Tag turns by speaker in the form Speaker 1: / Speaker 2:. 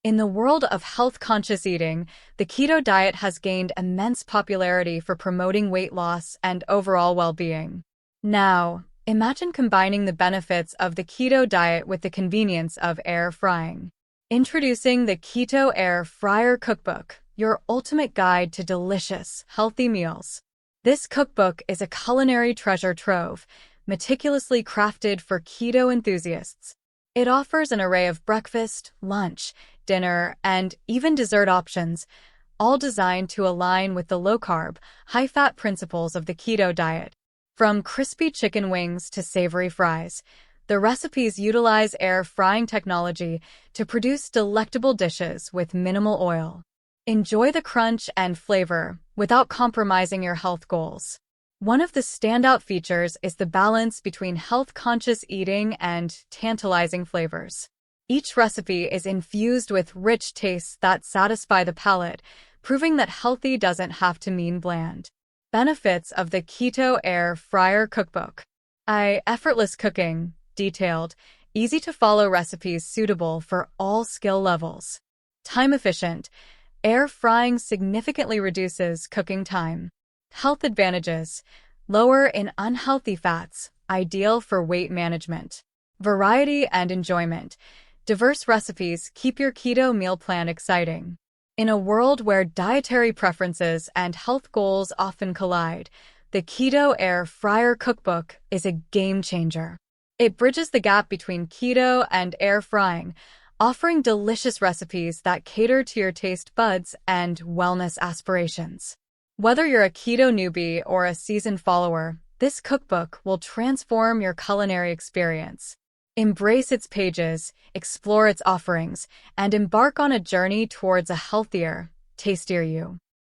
Speaker 1: In the world of health-conscious eating, the keto diet has gained immense popularity for promoting weight loss and overall well-being. Now, imagine combining the benefits of the keto diet with the convenience of air frying. Introducing the Keto Air Fryer Cookbook, your ultimate guide to delicious, healthy meals. This cookbook is a culinary treasure trove, meticulously crafted for keto enthusiasts. It offers an array of breakfast, lunch, dinner, and even dessert options, all designed to align with the low-carb, high-fat principles of the keto diet. From crispy chicken wings to savory fries, the recipes utilize air frying technology to produce delectable dishes with minimal oil. Enjoy the crunch and flavor without compromising your health goals. One of the standout features is the balance between health-conscious eating and tantalizing flavors. Each recipe is infused with rich tastes that satisfy the palate, proving that healthy doesn't have to mean bland. Benefits of the Keto Air Fryer Cookbook. Effortless cooking, detailed, easy-to-follow recipes suitable for all skill levels. Time efficient. Air frying significantly reduces cooking time. Health advantages. Lower in unhealthy fats, ideal for weight management. Variety and enjoyment. Diverse recipes keep your keto meal plan exciting. In a world where dietary preferences and health goals often collide, the Keto Air Fryer Cookbook is a game changer. It bridges the gap between keto and air frying, offering delicious recipes that cater to your taste buds and wellness aspirations. Whether you're a keto newbie or a seasoned follower, this cookbook will transform your culinary experience. Embrace its pages, explore its offerings, and embark on a journey towards a healthier, tastier you.